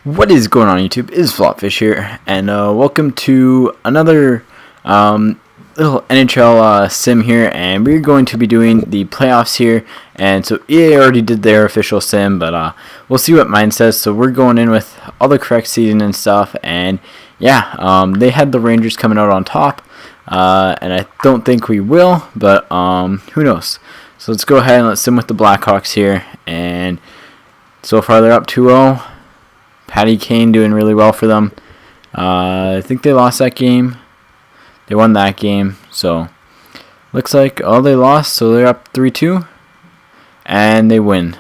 What is going on YouTube? It is FlopFish here, and welcome to another little NHL sim here, and we're going to be doing the playoffs here. And so EA already did their official sim, but we'll see what mine says. So we're going in with all the correct seeding and stuff, and yeah, they had the Rangers coming out on top, and I don't think we will, but who knows. So let's go ahead and let's sim with the Blackhawks here, and so far they're up 2-0. Patty Kane doing really well for them. I think they lost that game. They won that game. So looks like they lost. So they're up 3-2, and they win.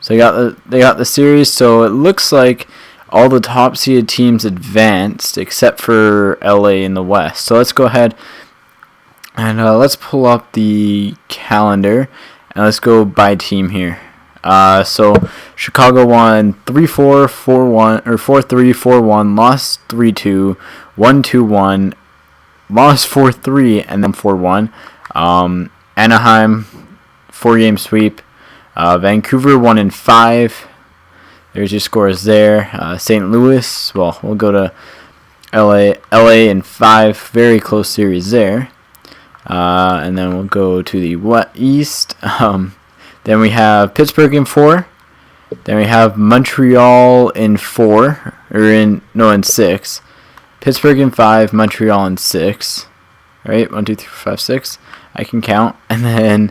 So they got the series. So it looks like all the top seeded teams advanced except for LA in the West. So let's go ahead and let's pull up the calendar and let's go by team here. So Chicago won 3-4, 4-1, or 4-3, 4-1, lost 3-2, 1-2-1, lost 4-3, and then 4-1. Anaheim, 4-game sweep. Vancouver 1-5. There's your scores there. St. Louis, well, we'll go to LA in 5. Very close series there. And then we'll go to the East. Then we have Pittsburgh in 4. Then we have Montreal in 4, in 6. Pittsburgh in 5, Montreal in 6. Right, 1, 2, 3, 4, 5, 6. I can count. And then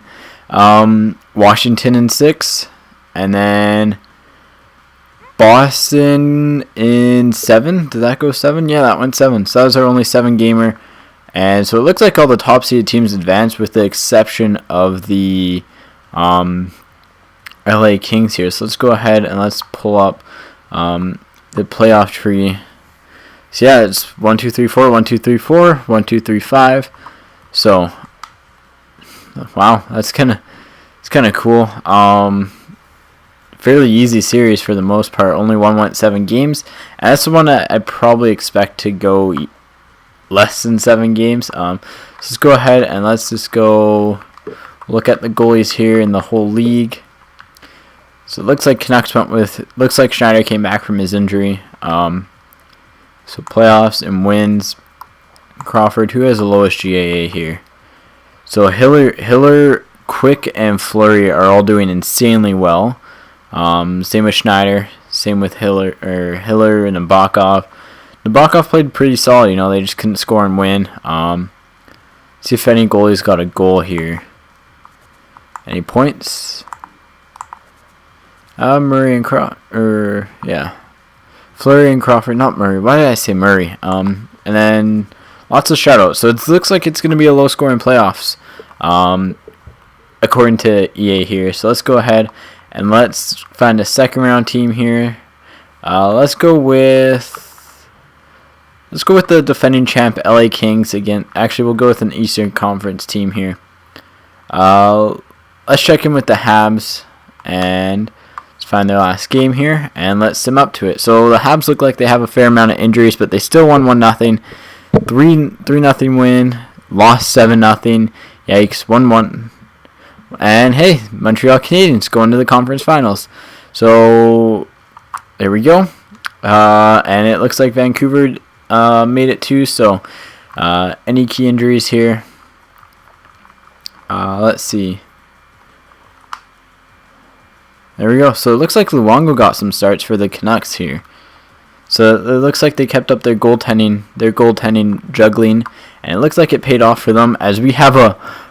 Washington in 6, and then Boston in 7. Did that go 7? Yeah, that went 7. So that was our only 7-gamer. And so it looks like all the top seeded teams advanced, with the exception of the LA Kings here. So let's go ahead and let's pull up the playoff tree. So yeah, it's 1, 2, 3, 4, 1, 2, 3, 4, 1, 2, 3, 5. So wow, that's kind of cool. Fairly easy series for the most part. Only one went 7 games, and that's the one that I probably expect to go less than 7 games. So let's go ahead and let's just go look at the goalies here in the whole league. So it looks like Canucks looks like Schneider came back from his injury. So playoffs and wins. Crawford, who has the lowest GAA here. So Hiller, Quick, and Fleury are all doing insanely well. Same with Schneider. Same with Hiller and Nabokov. Nabokov played pretty solid. They just couldn't score and win. See if any goalie's got a goal here. Any points? Murray and Crawford. Yeah. Fleury and Crawford. Not Murray. Why did I say Murray? And then lots of shutouts. So it looks like it's going to be a low-scoring playoffs, according to EA here. So let's go ahead and let's find a second-round team here. Let's go with the defending champ LA Kings again. Actually, we'll go with an Eastern Conference team here. Let's check in with the Habs and let's find their last game here and let's sim up to it. So the Habs look like they have a fair amount of injuries, but they still won 1-0. 3-0 win. Lost 7-0. Yikes. 1-1. And hey, Montreal Canadiens going to the conference finals. So there we go. And it looks like Vancouver made it too. So any key injuries here? Let's see. There we go. So it looks like Luongo got some starts for the Canucks here. So it looks like they kept up their goaltending juggling, and it looks like it paid off for them, as we have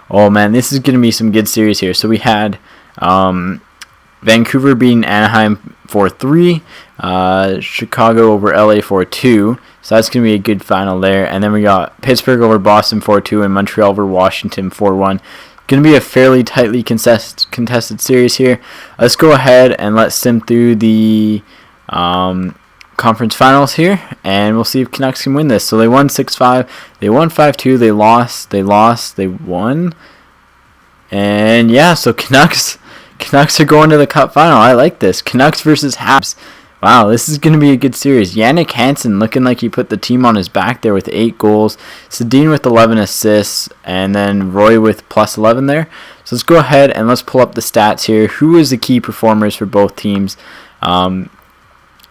oh man, this is going to be some good series here. So we had Vancouver beating Anaheim 4-3, Chicago over LA 4-2. So that's going to be a good final there. And then we got Pittsburgh over Boston 4-2 and Montreal over Washington 4-1. Going to be a fairly tightly contested series here. Let's go ahead and let's sim through the conference finals here, and we'll see if Canucks can win this. So they won 6-5, they won 5-2, they lost, they won, and yeah, so Canucks are going to the Cup final. I like this. Canucks versus Habs. Wow, this is going to be a good series. Yannick Hansen looking like he put the team on his back there with 8 goals. Sedin with 11 assists, and then Roy with plus 11 there. So let's go ahead and let's pull up the stats here. Who is the key performers for both teams?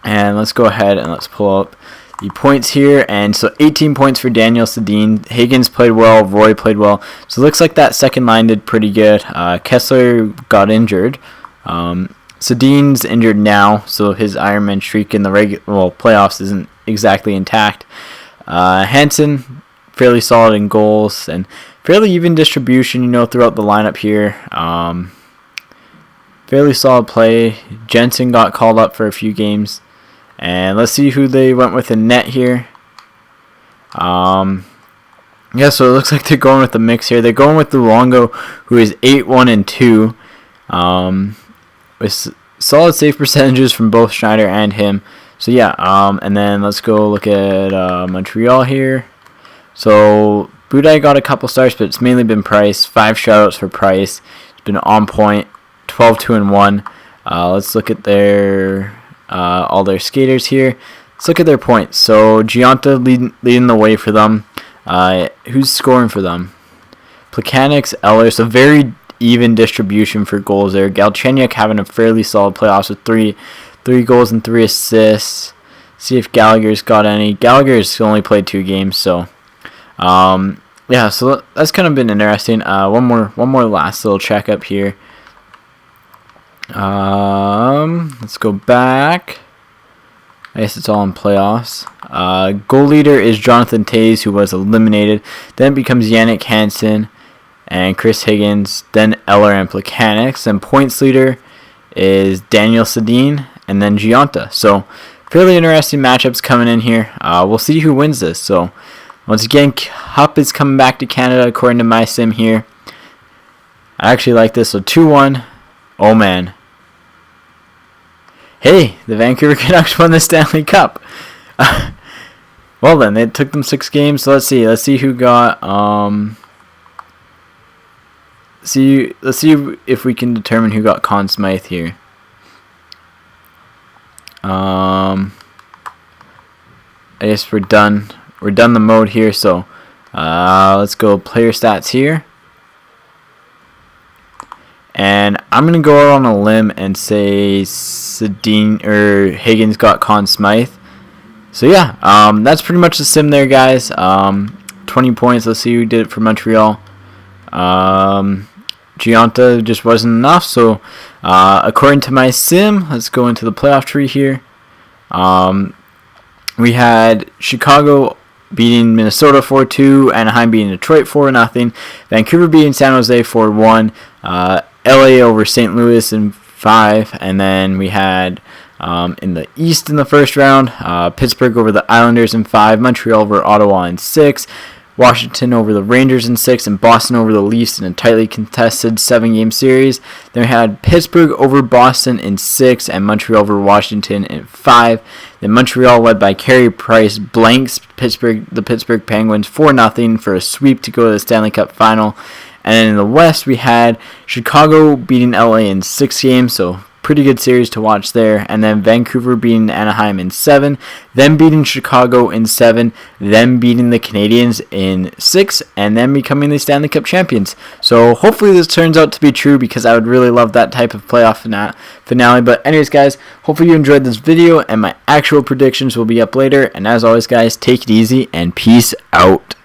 And let's go ahead and let's pull up the points here. And so 18 points for Daniel Sedin. Higgins played well. Roy played well. So it looks like that second line did pretty good. Kessler got injured. Sedin's injured now, so his Ironman streak in the playoffs isn't exactly intact. Hansen, fairly solid in goals and fairly even distribution, throughout the lineup here. Fairly solid play. Jensen got called up for a few games. And let's see who they went with in net here. Yeah, so it looks like they're going with the mix here. They're going with Luongo, who is 8-1-2. With solid save percentages from both Schneider and him. So yeah, and then let's go look at Montreal here. So Budaj got a couple starts, but it's mainly been Price. 5 shutouts for Price. It's been on point. 12-2-1. Let's look at their all their skaters here. Let's look at their points. So Giunta leading the way for them. Who's scoring for them? Plekanec, Eller. So very even distribution for goals there. Galchenyuk having a fairly solid playoffs with three goals and 3 assists. See if Gallagher's got any. Gallagher's only played 2 games, so yeah. So that's kind of been interesting. One more last little checkup here. Let's go back. I guess it's all in playoffs. Goal leader is Jonathan Toews, who was eliminated. Then it becomes Yannick Hansen and Chris Higgins. Then Eller and Plekanec. And points leader is Daniel Sedin and then Giunta. So fairly interesting matchups coming in here. We'll see who wins this. So once again, Cup is coming back to Canada according to my sim here. I actually like this. So 2-1. Oh man. Hey, the Vancouver Canucks won the Stanley Cup. Well then, it took them 6 games. So let's see who got. Let's see if we can determine who got Conn Smythe here. I guess we're done. We're done the mode here. So let's go player stats here. And I'm going to go out on a limb and say Higgins got Conn Smythe. So yeah, that's pretty much the sim there, guys. 20 points. Let's see who did it for Montreal. Giunta just wasn't enough. So according to my sim, let's go into the playoff tree here. We had Chicago beating Minnesota 4-2, Anaheim beating Detroit 4-0, Vancouver beating San Jose 4-1, LA over St. Louis in 5, and then we had in the East in the first round, Pittsburgh over the Islanders in 5, Montreal over Ottawa in 6, Washington over the Rangers in 6, and Boston over the Leafs in a tightly contested 7-game series. Then we had Pittsburgh over Boston in 6, and Montreal over Washington in 5. Then Montreal, led by Carey Price, blanks the Pittsburgh Penguins 4-0 for a sweep to go to the Stanley Cup Final. And then in the West, we had Chicago beating LA in 6 games, so pretty good series to watch there. And then Vancouver beating Anaheim in 7, then beating Chicago in 7, then beating the Canadiens in 6, and then becoming the Stanley Cup champions. So hopefully this turns out to be true, because I would really love that type of playoff finale. But anyways, guys, hopefully you enjoyed this video, and my actual predictions will be up later. And as always, guys, take it easy and peace out.